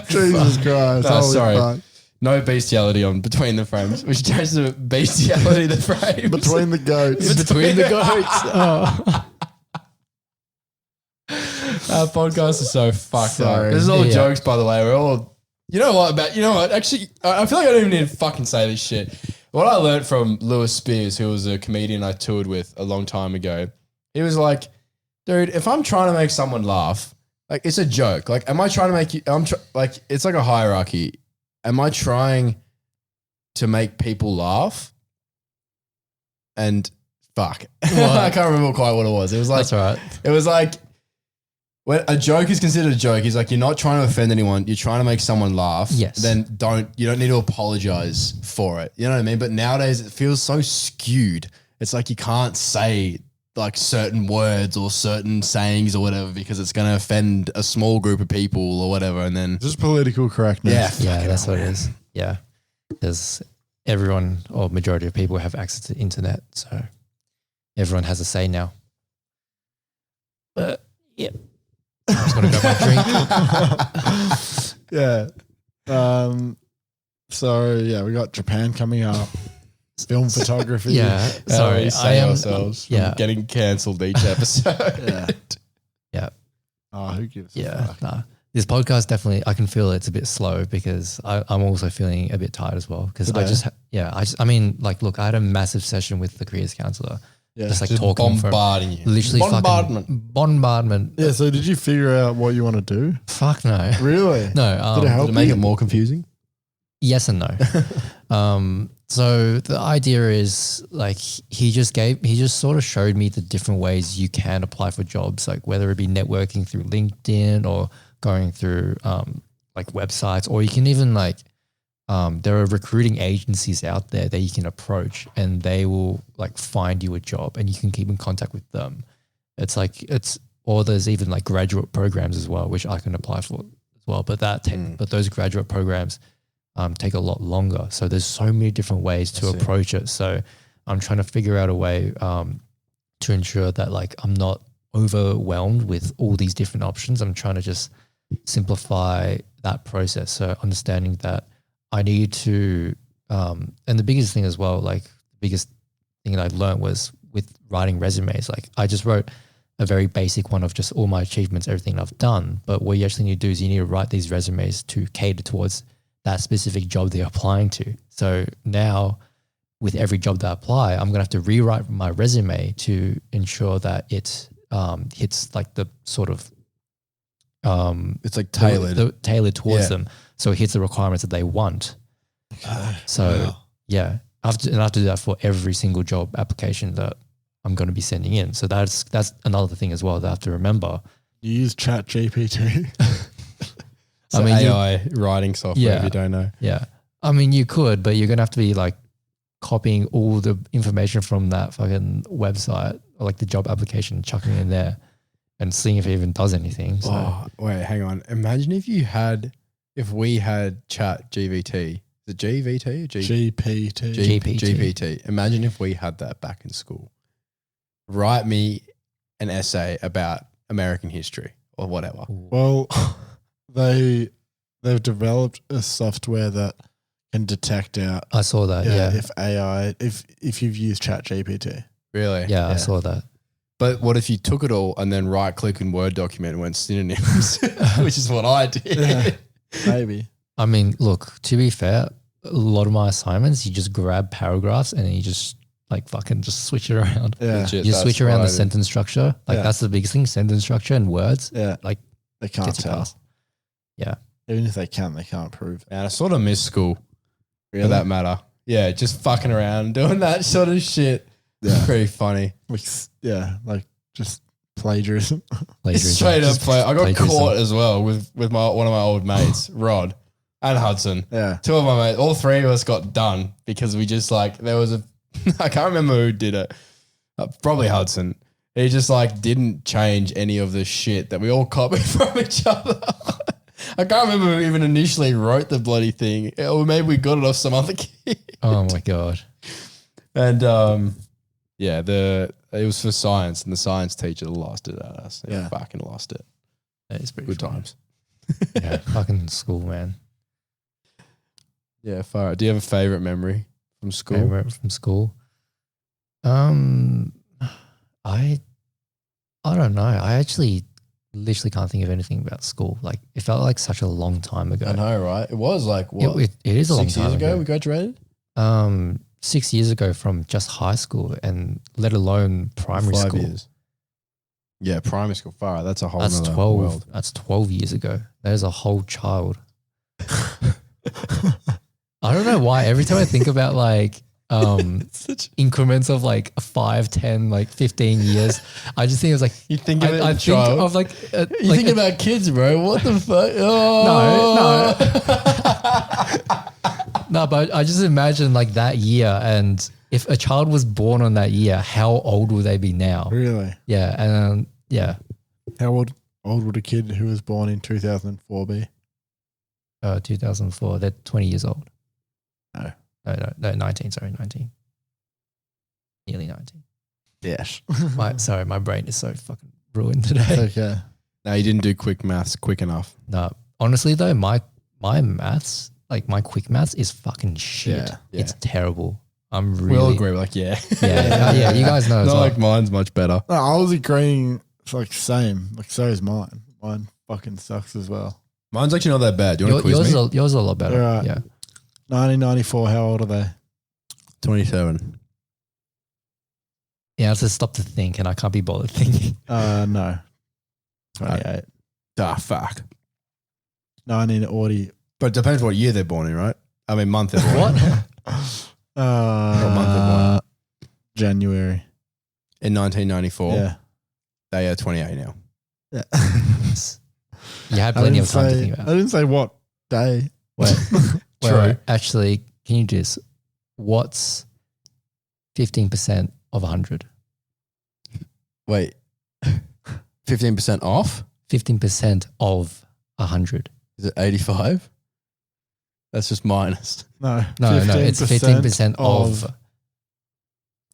Jesus Christ! Oh, Holy sorry. fuck. No bestiality on Between the Frames. We should change the bestiality the frames. Between the goats. Between the goats. Oh. Our podcast is so fucked Sorry. up. This is all Yeah. jokes, by the way. We're all, you know what? Actually, I feel like I don't even need to fucking say this shit. What I learned from Lewis Spears, who was a comedian I toured with a long time ago, he was like, dude, if I'm trying to make someone laugh, like it's a joke. Like, am I trying to make you, like, it's like a hierarchy. Am I trying to make people laugh? And fuck. I can't remember quite what it was. It was like, That's all right. it was like, when a joke is considered a joke, he's like, you're not trying to offend anyone. You're trying to make someone laugh. Yes. Then you don't need to apologize for it. You know what I mean? But nowadays it feels so skewed. It's like you can't say like certain words or certain sayings or whatever because it's going to offend a small group of people or whatever. And then, Just political correctness. Yeah, that's what it is. Yeah. Because everyone or majority of people have access to the internet. So everyone has a say now. But yeah. I'm just going to grab my drink. Yeah. So yeah, we got Japan coming up. Film photography. Yeah. Sorry. we say ourselves from yeah. getting cancelled each episode. Yeah. Yeah. Oh, who gives a Yeah. fuck? Nah. This podcast definitely, I can feel it's a bit slow because I'm also feeling a bit tired as well. Because I mean, look, I had a massive session with the careers counselor. Yeah. Just like Just talking bombarding you. literally bombardment. Yeah, so did you figure out what you want to do? Fuck no. Really? No. Did it help Did it make you? it more confusing? Yes and no. So the idea is like he just sort of showed me the different ways you can apply for jobs, like whether it be networking through LinkedIn or going through like websites, or you can even like there are recruiting agencies out there that you can approach and they will like find you a job and you can keep in contact with them. Or there's even like graduate programs as well, which I can apply for as well. But but those graduate programs take a lot longer. So there's so many different ways to approach it. So I'm trying to figure out a way to ensure that like I'm not overwhelmed with all these different options. I'm trying to just simplify that process. So understanding that I need to, and the biggest thing as well, like the biggest thing that I've learned was with writing resumes. Like I just wrote a very basic one of just all my achievements, everything I've done. But what you actually need to do is you need to write these resumes to cater towards that specific job they're applying to. So now with every job that I apply, I'm going to have to rewrite my resume to ensure that it hits like the sort of It's like tailored. tailored towards Yeah. them. So it hits the requirements that they want. So yeah, I have to do that for every single job application that I'm going to be sending in. So that's another thing as well that I have to remember. You use Chat GPT. So I mean, AI writing software, if you don't know. Yeah. I mean, you could, but you're going to have to be like copying all the information from that fucking website or like the job application, chucking it in there and seeing if it even does anything. So Oh, wait, hang on. Imagine if we had Chat GVT. Is it GVT or GPT. GPT. Imagine if we had that back in school. Write me an essay about American history or whatever. Well, they've developed a software that can detect out I saw that. Yeah. if AI if you've used Chat GPT. Really? Yeah. I saw that. But what if you took it all and then right click in Word document and went synonyms, which is what I did. Yeah. Maybe. I mean, look, to be fair, a lot of my assignments, you just grab paragraphs and then you just like fucking just switch it around. Yeah. Legit, You that's switch what around I the did. sentence structure. Like Yeah. that's the biggest thing, sentence structure and words. Yeah. Like They can't gets you tell. past. Yeah. Even if they can, they can't prove. And I sort of miss school Really? for that matter. Yeah, just fucking around doing that sort of shit. Yeah. Pretty funny. Like just plagiarism. Plagiarism. Straight up play. I got Plagiarism. caught as well with one of my old mates, Rod and Hudson. Yeah. Two of my mates, all three of us got done because we just like, there was I can't remember who did it. Probably Hudson. He just like didn't change any of the shit that we all copied from each other. I can't remember who even initially wrote the bloody thing. Or maybe we got it off some other kid. Oh my God. And it was for science, and the science teacher lost it at us. Yeah, fucking lost it. That is pretty Good funny. times. Yeah, fucking school, man. Yeah, far. Do you have a favorite memory from school? Favorite from school? I don't know. I actually literally can't think of anything about school. Like it felt like such a long time ago. I know, right? It was like what? It is a long 6 time years ago. ago. We graduated. 6 years ago from just high school, and let alone primary 5 school. years. Yeah, primary school. Far out. That's a whole That's nother 12. world. That's 12 years ago. That is a whole child. I don't know why. Every time I think about like increments of like 5, 10, like 15 years, I just think it was like You think of it I as a think child? of like You thinking about kids, bro? What the fuck? Oh. No, but I just imagine like that year, and if a child was born on that year, how old would they be now? Really? Yeah, and How old would a kid who was born in 2004 be? 2004. They're 20 years old. No. No, 19. Sorry, 19. Nearly 19. Yes. My brain is so fucking ruined today. Okay. No, you didn't do quick maths quick enough. No, honestly though, my maths, like my quick maths, is fucking shit. Yeah. It's terrible. I'm really. We all agree. We're like, yeah. Yeah. You guys know as Not well. like mine's much better. No, I was agreeing. It's like same. Like so is mine. Mine fucking sucks as well. Mine's actually not that bad. Do you want to quiz me? Yours is a lot better. Right. Yeah. 1994. How old are they? 27. Yeah, I have to stop to think, and I can't be bothered thinking. No. 28. Ah, fuck. 1940. But it depends what year they're born in, right? I mean, month they're born in. What? month they're born January. In 1994. Yeah. They are 28 now. Yeah. You had plenty of time to think I about. didn't say what day. Wait, True. actually, can you do this? What's 15% of 100? Wait. 15% off? 15% of 100. Is it 85? That's just minus. No. No, it's 15% of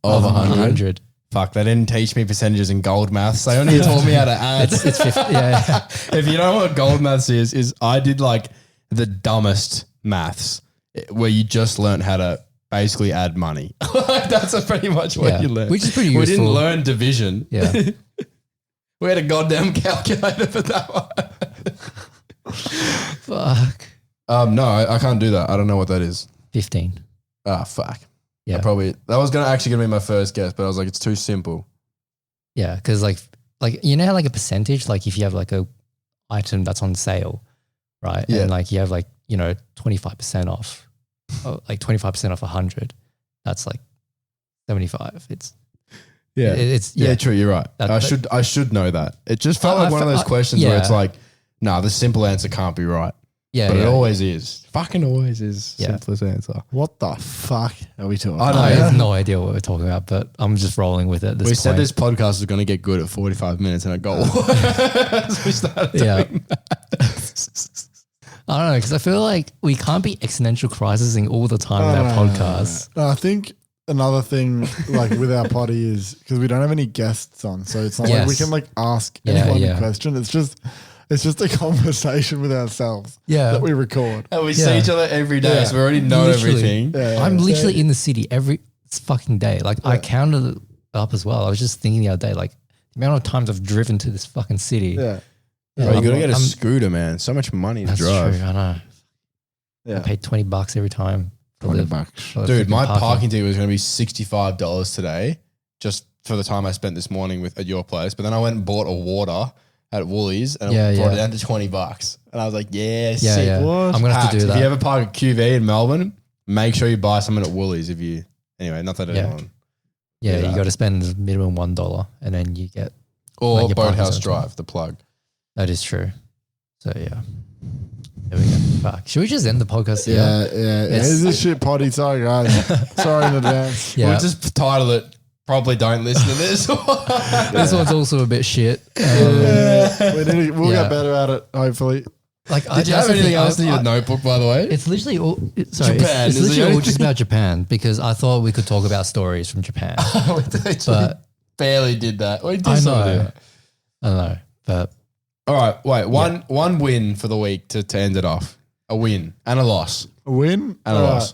100. Fuck, they didn't teach me percentages in gold maths. They only taught me how to add. It's 50, yeah. If you know what gold maths is I did like the dumbest maths where you just learned how to basically add money. That's pretty much what Yeah, you learned. which is pretty We useful. didn't learn division. Yeah. We had a goddamn calculator for that one. Fuck. No, I can't do that. I don't know what that is. 15. Ah, fuck. Yeah. That was gonna be my first guess, but I was like, it's too simple. Yeah, because like you know how like a percentage, like if you have like a item that's on sale, right? Yeah. And like you have like, 25% off, like 25% off 100, that's like 75. It's True. You're right. I should know that. It just felt like one of those questions where it's like, nah, the simple answer can't be right. Yeah, But yeah. it always is. Fucking always is. Yeah. Simplest answer. What the fuck are we talking I about? know. I have no idea what we're talking about, but I'm just rolling with it at this We point. said this podcast was going to get good at 45 minutes and it got worse. We started Yeah. doing I don't know, because I feel like we can't be existential crisising all the time with our podcasts. No, I think another thing like with our potty is because we don't have any guests on, so it's not like we Yes. can like ask Yeah, anyone yeah. a question. It's just a conversation with ourselves Yeah. that we record. And we Yeah. see each other every day, Yeah. so we already know Literally. everything. Yeah, I'm yeah. literally in the city every fucking day. Like I counted it up as well. I was just thinking the other day, like the amount of times I've driven to this fucking city. Yeah, Bro, you got to get a I'm- scooter, man. So much money to That's drive. true. I know. I yeah. paid $20 every time. for $20 the- bucks. for the Dude, freaking my parking ticket was going to be $65 today just for the time I spent this morning at your place. But then I went and bought a water at Woolies and Yeah, it brought yeah. it down to $20. And I was like, yeah, Yeah, sick. yeah. What? I'm gonna have to Hacked. do that. If you ever park at QV in Melbourne, make sure you buy something at Woolies anyway, not that Yeah. anyone. Yeah, do you that. got to spend minimum $1 and then you get, Or Like your parking Boathouse zone. Drive, the plug. that is true. So yeah, there we go. Fuck. Should we just end the podcast here? Yeah. It's- It's a shit potty. Sorry, guys. Sorry in advance. Yeah. We'll just title it, probably don't listen to this. This one's also a bit shit. We'll Yeah. get better at it, hopefully. Like, Did you have anything else in your notebook, by the way? It's literally all. Japan, It's is literally it? all just about Japan because I thought we could talk about stories from Japan. But barely did that. We did I sort of know. do that. I don't know, but All right, wait. One win for the week to end it off. A win and a loss. A win And a loss.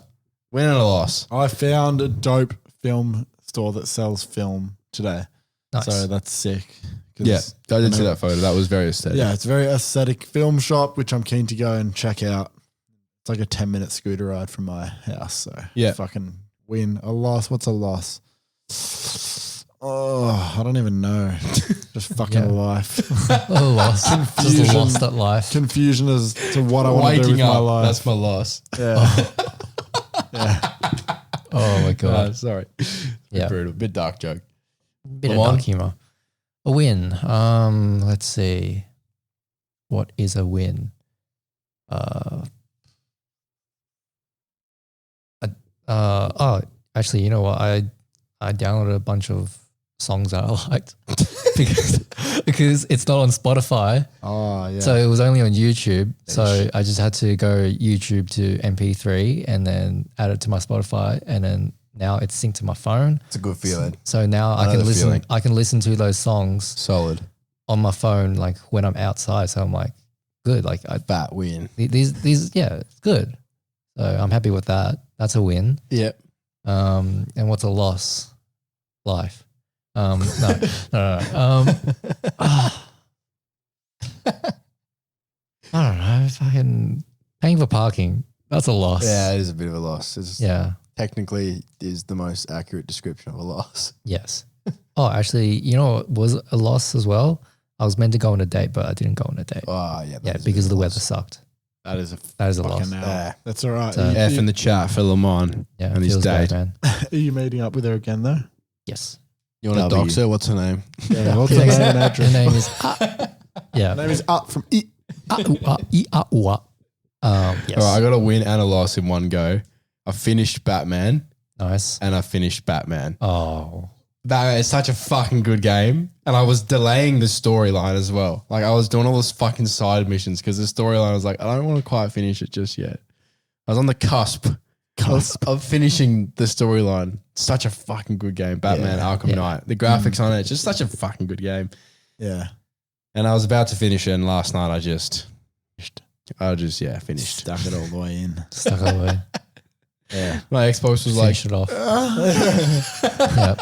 Win and a loss. I found a dope film store that sells film today. nice. So that's sick. 'Cause Yeah, I did see know- that photo. That was very aesthetic. Yeah, it's a very aesthetic film shop, which I'm keen to go and check out. It's like a 10-minute scooter ride from my house. So Yeah. fucking win. A loss. What's a loss? Oh, I don't even know. Just fucking Yeah. life. a loss. Just Confusion. lost at life. Confusion as to what I want to do with Waking my up. life. That's my loss. Yeah. Yeah. Oh my god. Sorry. Yeah. Brutal. Bit dark joke. Bit of Limon? dark humor. A win. Let's see. What is a win? Actually, you know what? I downloaded a bunch of songs that I liked because it's not on Spotify. Oh, yeah. So it was only on YouTube. So I just had to go YouTube to MP3 and then add it to my Spotify, and then now it's synced to my phone. It's a good feeling. So now I know can the listen. feeling. I can listen to those songs Solid. on my phone, like when I'm outside. So I'm like, good. Like Fat win. these, yeah, it's good. So I'm happy with that. That's a win. Yep. And what's a loss? Life. No. I don't know. Fucking paying for parking. That's a loss. Yeah, it is a bit of a loss. It's Yeah. technically is the most accurate description of a loss. Yes. Oh, actually, you know what was a loss as well? I was meant to go on a date, but I didn't go on a date. Oh, yeah. that Yeah, is a because bit the of a weather loss. sucked. That is a That is a fucking loss. hell. Yeah. That's all right. So- F in the chat for Limon. Yeah, And it his feels bad, date. man. Are you meeting up with her again though? Yes. You want to W. dox her? What's her name? Yeah. What's her name and Her address? name is yeah. Her name is Up from E. Yes. All right, I got a win and a loss in one go. I finished Batman Nice. and I finished Batman. Oh. Batman is such a fucking good game. And I was delaying the storyline as well. Like I was doing all those fucking side missions because the storyline was like, I don't want to quite finish it just yet. I was on the cusp of finishing the storyline. Such a fucking good game. Batman Arkham Yeah. Knight. The graphics on it, just such a fucking good game. Yeah. And I was about to finish it, and last night I just finished. Stuck it all the way in. Stuck all the way. Yeah. My Xbox was like, Finish it off. Yep.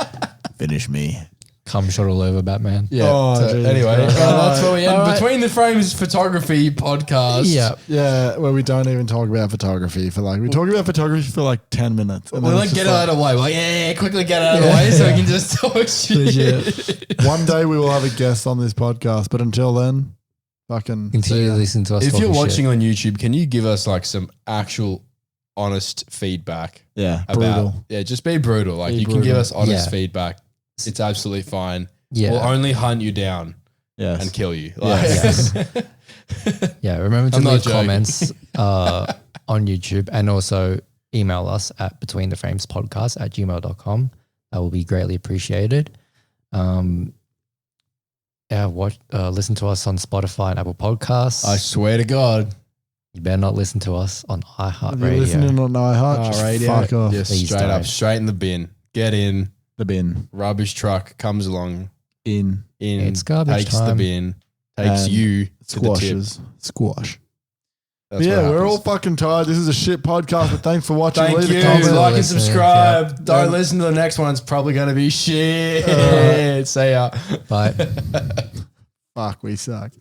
Finish me. Cum shot all over Batman. yeah. Oh, So Jesus anyway, Christ. that's where we end. All right. Between the Frames Photography Podcast. Yeah. Yeah, where we don't even talk about photography for like, we talk about photography for like 10 minutes. And We'll then like it's get just it out of the way. We're like, yeah, quickly get it out of the way so we can just talk shit. one day we will have a guest on this podcast, but until then, fucking Continue to listen to us. If you're talking watching shit. on YouTube, can you give us like some actual honest feedback yeah, about brutal. Yeah, just be brutal. Like Be you can give brutal. us honest Yeah. feedback. It's absolutely fine. yeah, We'll only hunt you down Yes. and kill you. Yes. yeah. Remember to I'm not leave joking. comments on YouTube and also email us at betweentheframespodcast@gmail.com. That will be greatly appreciated. Listen to us on Spotify and Apple Podcasts. I swear to God. You better not listen to us on If you're iHeartRadio. listening on iHeart, just fuck off. Yeah, Please straight up, don't. straight in the bin. Get in. The bin. Rubbish truck comes along. In. It's garbage takes the time. bin. Takes And you to the tip. Squashes. Squash. That's Yeah, what we're all happens. fucking tired. This is a shit podcast, but thanks for watching. Thank Leave a you. comment. Like and Listen, subscribe. yeah. Don't listen to the next one. It's probably going to be shit. See ya. Bye. Fuck, we suck.